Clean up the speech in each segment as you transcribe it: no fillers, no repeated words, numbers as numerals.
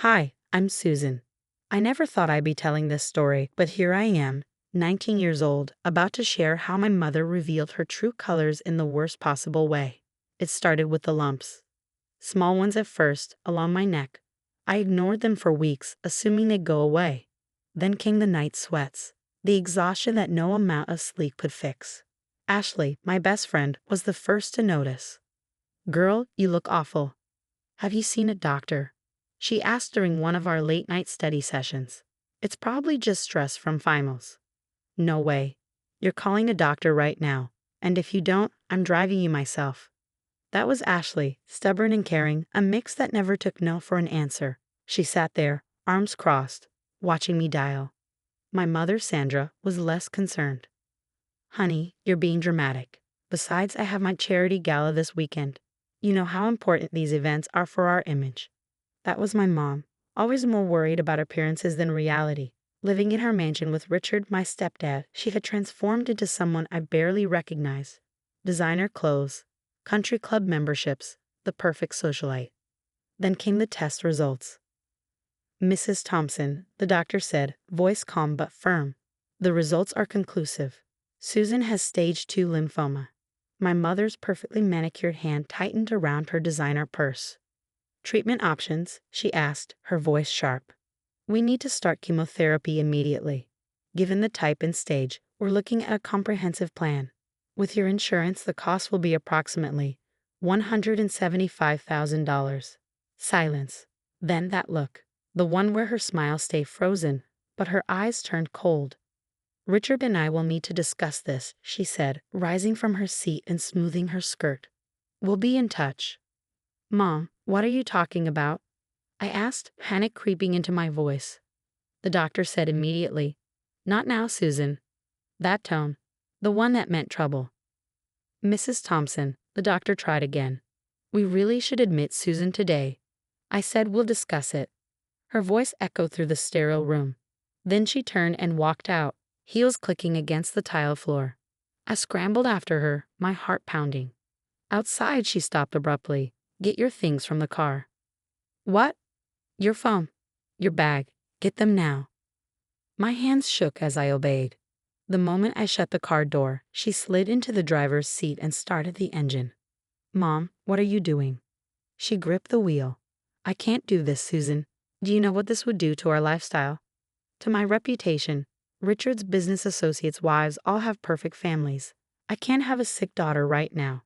Hi, I'm Susan. I never thought I'd be telling this story, but here I am, 19 years old, about to share how my mother revealed her true colors in the worst possible way. It started with the lumps. Small ones at first, along my neck. I ignored them for weeks, assuming they'd go away. Then came the night sweats, the exhaustion that no amount of sleep could fix. Ashley, my best friend, was the first to notice. "Girl, you look awful. Have you seen a doctor?" She asked during one of our late-night study sessions. "It's probably just stress from finals." "No way. You're calling a doctor right now. And if you don't, I'm driving you myself." That was Ashley, stubborn and caring, a mix that never took no for an answer. She sat there, arms crossed, watching me dial. My mother, Sandra, was less concerned. "Honey, you're being dramatic. Besides, I have my charity gala this weekend. You know how important these events are for our image." That was my mom, always more worried about appearances than reality. Living in her mansion with Richard, my stepdad, she had transformed into someone I barely recognized. Designer clothes, country club memberships, the perfect socialite. Then came the test results. "Mrs. Thompson," the doctor said, voice calm but firm. "The results are conclusive. Susan has stage 2 lymphoma." My mother's perfectly manicured hand tightened around her designer purse. "Treatment options?" she asked, her voice sharp. "We need to start chemotherapy immediately. Given the type and stage, we're looking at a comprehensive plan. With your insurance, the cost will be approximately $175,000. Silence. Then that look. The one where her smile stayed frozen, but her eyes turned cold. "Richard and I will need to discuss this," she said, rising from her seat and smoothing her skirt. "We'll be in touch." "Mom, what are you talking about?" I asked, panic creeping into my voice. The doctor said immediately, "Not now, Susan." That tone, the one that meant trouble. "Mrs. Thompson," the doctor tried again. "We really should admit Susan today." I said, "We'll discuss it." Her voice echoed through the sterile room. Then she turned and walked out, heels clicking against the tile floor. I scrambled after her, my heart pounding. Outside, she stopped abruptly. "Get your things from the car." "What?" "Your phone. Your bag. Get them now." My hands shook as I obeyed. The moment I shut the car door, she slid into the driver's seat and started the engine. "Mom, what are you doing?" She gripped the wheel. "I can't do this, Susan. Do you know what this would do to our lifestyle? To my reputation? Richard's business associates' wives all have perfect families. I can't have a sick daughter right now."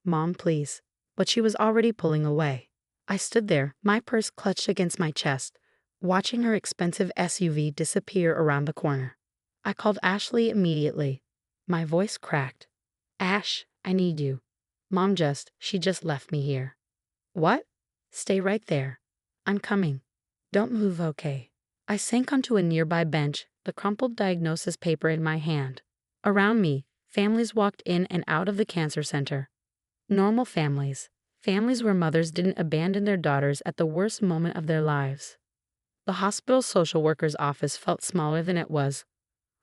"Mom, please." But she was already pulling away. I stood there, my purse clutched against my chest, watching her expensive SUV disappear around the corner. I called Ashley immediately. My voice cracked. "Ash, I need you." She just left me here." "What?" "Stay right there. I'm coming. Don't move, okay?" I sank onto a nearby bench, the crumpled diagnosis paper in my hand. Around me, families walked in and out of the cancer center. Normal families. Families where mothers didn't abandon their daughters at the worst moment of their lives. The hospital social worker's office felt smaller than it was,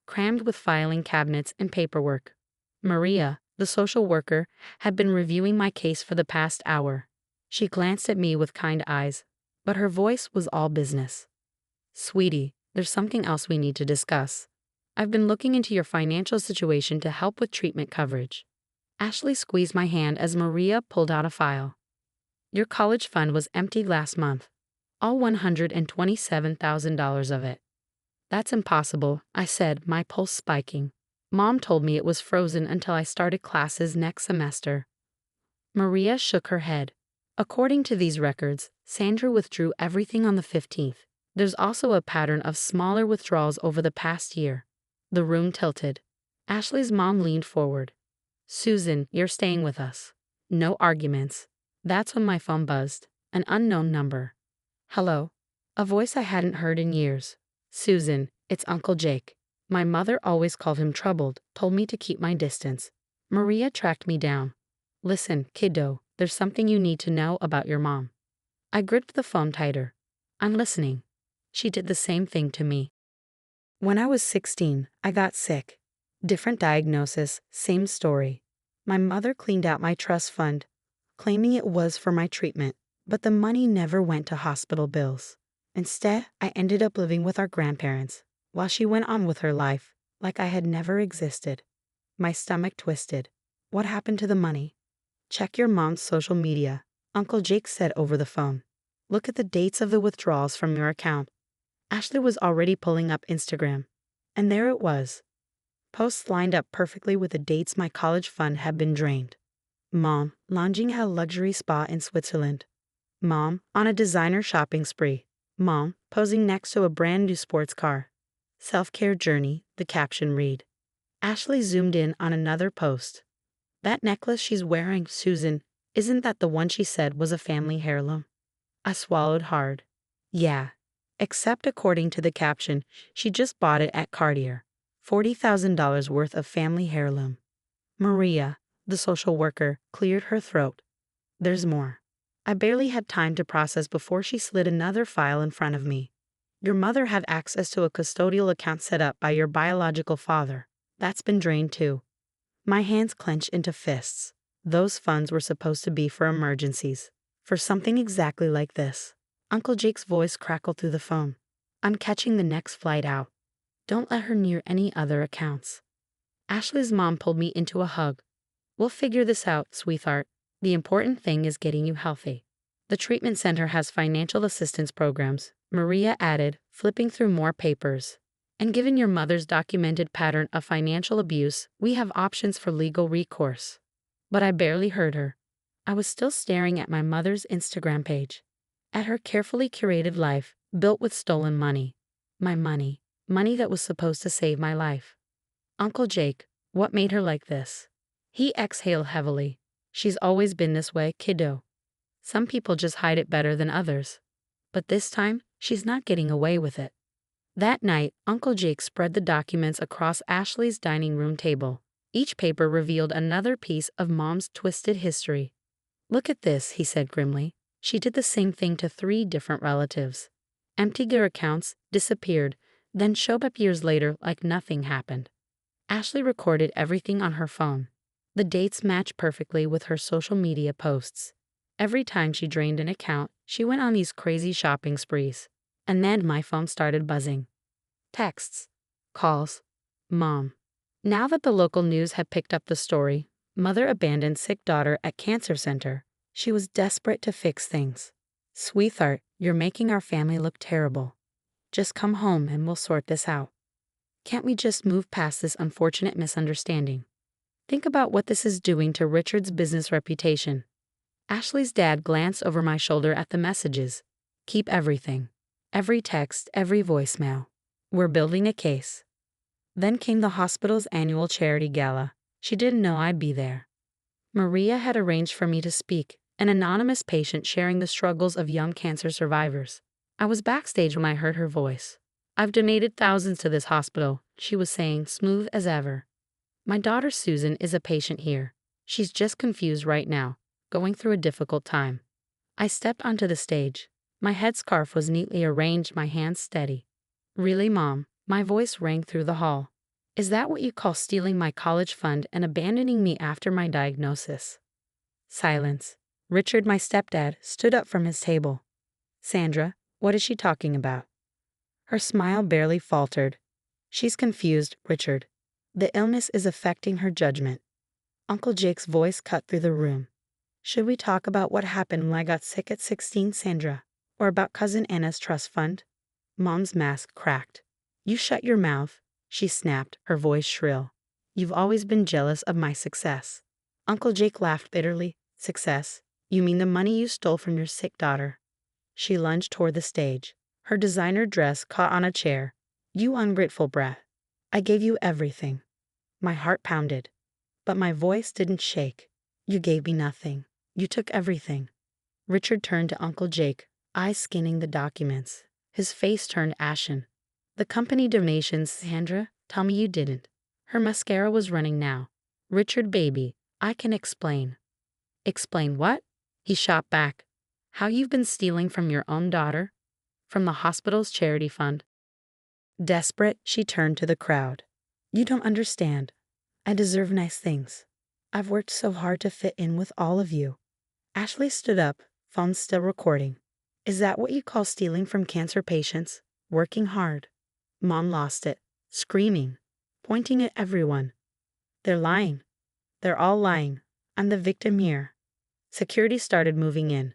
crammed with filing cabinets and paperwork. Maria, the social worker, had been reviewing my case for the past hour. She glanced at me with kind eyes, but her voice was all business. "Sweetie, there's something else we need to discuss. I've been looking into your financial situation to help with treatment coverage." Ashley squeezed my hand as Maria pulled out a file. "Your college fund was emptied last month. All $127,000 of it." "That's impossible," I said, my pulse spiking. "Mom told me it was frozen until I started classes next semester." Maria shook her head. "According to these records, Sandra withdrew everything on the 15th. There's also a pattern of smaller withdrawals over the past year." The room tilted. Ashley's mom leaned forward. "Susan, you're staying with us. No arguments." That's when my phone buzzed. An unknown number. "Hello." A voice I hadn't heard in years. "Susan, it's Uncle Jake." My mother always called him troubled, told me to keep my distance. Maria tracked me down. "Listen, kiddo, there's something you need to know about your mom." I gripped the phone tighter. "I'm listening." She did the same thing to me. When I was 16, I got sick. Different diagnosis, same story. My mother cleaned out my trust fund, claiming it was for my treatment, but the money never went to hospital bills. Instead, I ended up living with our grandparents, while she went on with her life, like I had never existed. My stomach twisted. What happened to the money? Check your mom's social media, Uncle Jake said over the phone. Look at the dates of the withdrawals from your account. Ashley was already pulling up Instagram. And there it was. Posts lined up perfectly with the dates my college fund had been drained. Mom, lounging at a luxury spa in Switzerland. Mom, on a designer shopping spree. Mom, posing next to a brand new sports car. Self-care journey, the caption read. Ashley zoomed in on another post. That necklace she's wearing, Susan, isn't that the one she said was a family heirloom? I swallowed hard. Yeah. Except according to the caption, she just bought it at Cartier. $40,000 worth of family heirloom. Maria, the social worker, cleared her throat. There's more. I barely had time to process before she slid another file in front of me. Your mother had access to a custodial account set up by your biological father. That's been drained too. My hands clenched into fists. Those funds were supposed to be for emergencies. For something exactly like this. Uncle Jake's voice crackled through the phone. I'm catching the next flight out. Don't let her near any other accounts. Ashley's mom pulled me into a hug. We'll figure this out, sweetheart. The important thing is getting you healthy. The treatment center has financial assistance programs, Maria added, flipping through more papers. And given your mother's documented pattern of financial abuse, we have options for legal recourse. But I barely heard her. I was still staring at my mother's Instagram page. At her carefully curated life, built with stolen money. My money. Money that was supposed to save my life. Uncle Jake, what made her like this? He exhaled heavily. She's always been this way, kiddo. Some people just hide it better than others. But this time, she's not getting away with it. That night, Uncle Jake spread the documents across Ashley's dining room table. Each paper revealed another piece of Mom's twisted history. Look at this, he said grimly. She did the same thing to 3 different relatives. Emptied their accounts, disappeared, then showed up years later like nothing happened. Ashley recorded everything on her phone. The dates matched perfectly with her social media posts. Every time she drained an account, she went on these crazy shopping sprees. And then my phone started buzzing. Texts. Calls. Mom. Now that the local news had picked up the story, mother abandoned sick daughter at cancer center. She was desperate to fix things. Sweetheart, you're making our family look terrible. Just come home and we'll sort this out. Can't we just move past this unfortunate misunderstanding? Think about what this is doing to Richard's business reputation. Ashley's dad glanced over my shoulder at the messages. Keep everything. Every text, every voicemail. We're building a case. Then came the hospital's annual charity gala. She didn't know I'd be there. Maria had arranged for me to speak, an anonymous patient sharing the struggles of young cancer survivors. I was backstage when I heard her voice. I've donated thousands to this hospital, she was saying, smooth as ever. My daughter Susan is a patient here. She's just confused right now, going through a difficult time. I stepped onto the stage. My headscarf was neatly arranged, my hands steady. Really, Mom? My voice rang through the hall. Is that what you call stealing my college fund and abandoning me after my diagnosis? Silence. Richard, my stepdad, stood up from his table. Sandra, what is she talking about? Her smile barely faltered. She's confused, Richard. The illness is affecting her judgment. Uncle Jake's voice cut through the room. Should we talk about what happened when I got sick at 16, Sandra? Or about Cousin Anna's trust fund? Mom's mask cracked. You shut your mouth, she snapped, her voice shrill. You've always been jealous of my success. Uncle Jake laughed bitterly. Success? You mean the money you stole from your sick daughter? She lunged toward the stage. Her designer dress caught on a chair. You ungrateful brat. I gave you everything. My heart pounded. But my voice didn't shake. You gave me nothing. You took everything. Richard turned to Uncle Jake, eyes scanning the documents. His face turned ashen. The company donations, Sandra, tell me you didn't. Her mascara was running now. Richard, baby, I can explain. Explain what? He shot back. How you've been stealing from your own daughter? From the hospital's charity fund. Desperate, she turned to the crowd. You don't understand. I deserve nice things. I've worked so hard to fit in with all of you. Ashley stood up, phone still recording. Is that what you call stealing from cancer patients? Working hard? Mom lost it, screaming, pointing at everyone. They're lying. They're all lying. I'm the victim here. Security started moving in.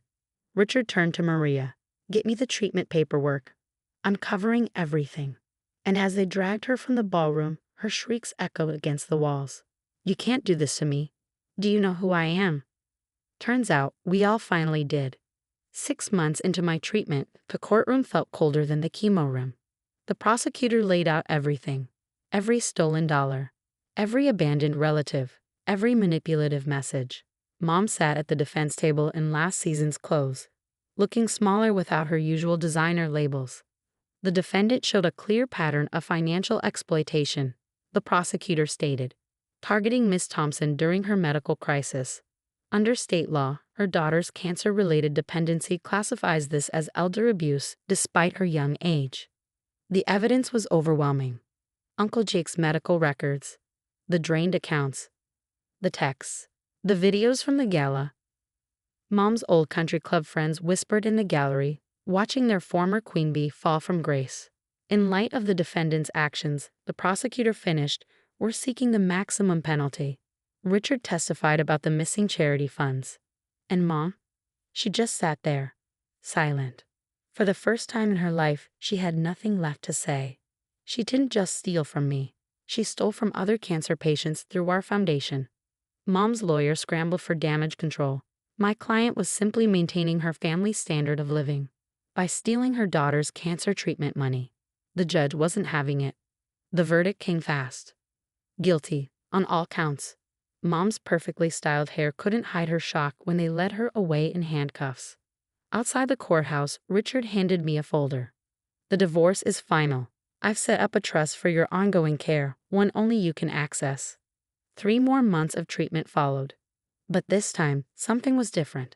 Richard turned to Maria. Get me the treatment paperwork. I'm covering everything. And as they dragged her from the ballroom, her shrieks echoed against the walls. You can't do this to me. Do you know who I am? Turns out, we all finally did. 6 months into my treatment, the courtroom felt colder than the chemo room. The prosecutor laid out everything. Every stolen dollar. Every abandoned relative. Every manipulative message. Mom sat at the defense table in last season's clothes, looking smaller without her usual designer labels. The defendant showed a clear pattern of financial exploitation, the prosecutor stated, targeting Miss Thompson during her medical crisis. Under state law, her daughter's cancer-related dependency classifies this as elder abuse despite her young age. The evidence was overwhelming. Uncle Jake's medical records, the drained accounts, the texts, the videos from the gala. Mom's old country club friends whispered in the gallery, watching their former queen bee fall from grace. In light of the defendant's actions, the prosecutor finished, we're seeking the maximum penalty. Richard testified about the missing charity funds. And Mom? She just sat there, silent. For the first time in her life, she had nothing left to say. She didn't just steal from me. She stole from other cancer patients through our foundation. Mom's lawyer scrambled for damage control. My client was simply maintaining her family's standard of living by stealing her daughter's cancer treatment money. The judge wasn't having it. The verdict came fast. Guilty, on all counts. Mom's perfectly styled hair couldn't hide her shock when they led her away in handcuffs. Outside the courthouse, Richard handed me a folder. The divorce is final. I've set up a trust for your ongoing care, one only you can access. 3 more months of treatment followed. But this time, something was different.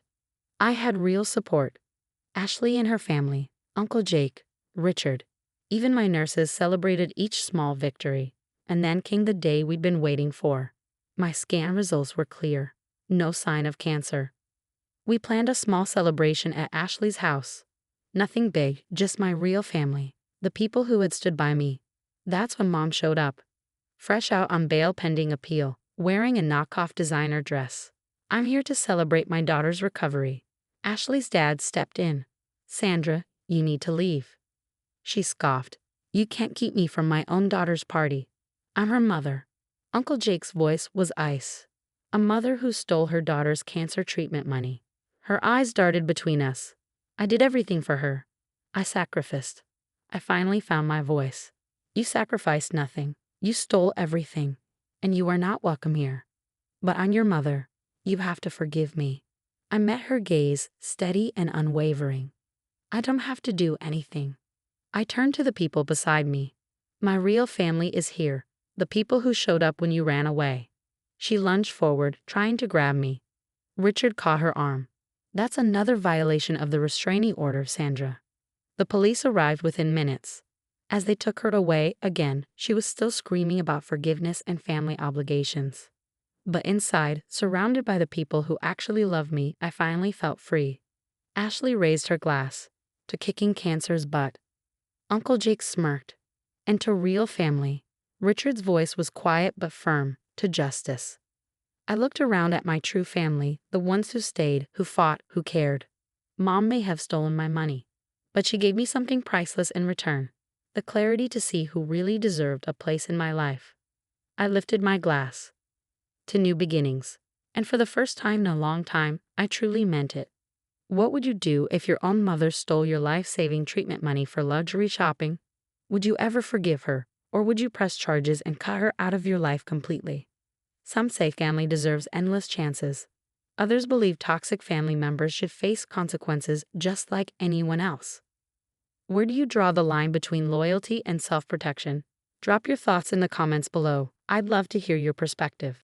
I had real support. Ashley and her family, Uncle Jake, Richard. Even my nurses celebrated each small victory. And then came the day we'd been waiting for. My scan results were clear. No sign of cancer. We planned a small celebration at Ashley's house. Nothing big, just my real family. The people who had stood by me. That's when Mom showed up. Fresh out on bail pending appeal, wearing a knockoff designer dress. I'm here to celebrate my daughter's recovery. Ashley's dad stepped in. Sandra, you need to leave. She scoffed. You can't keep me from my own daughter's party. I'm her mother. Uncle Jake's voice was ice. A mother who stole her daughter's cancer treatment money. Her eyes darted between us. I did everything for her. I sacrificed. I finally found my voice. You sacrificed nothing. You stole everything. And you are not welcome here. But I'm your mother. You have to forgive me. I met her gaze, steady and unwavering. I don't have to do anything. I turned to the people beside me. My real family is here. The people who showed up when you ran away. She lunged forward, trying to grab me. Richard caught her arm. That's another violation of the restraining order, Sandra. The police arrived within minutes. As they took her away again, she was still screaming about forgiveness and family obligations. But inside, surrounded by the people who actually love me, I finally felt free. Ashley raised her glass. To kicking cancer's butt. Uncle Jake smirked. And to real family. Richard's voice was quiet but firm. To justice. I looked around at my true family, the ones who stayed, who fought, who cared. Mom may have stolen my money, but she gave me something priceless in return. The clarity to see who really deserved a place in my life. I lifted my glass. To new beginnings. And for the first time in a long time, I truly meant it. What would you do if your own mother stole your life-saving treatment money for luxury shopping? Would you ever forgive her, or would you press charges and cut her out of your life completely? Some say family deserves endless chances. Others believe toxic family members should face consequences just like anyone else. Where do you draw the line between loyalty and self-protection? Drop your thoughts in the comments below. I'd love to hear your perspective.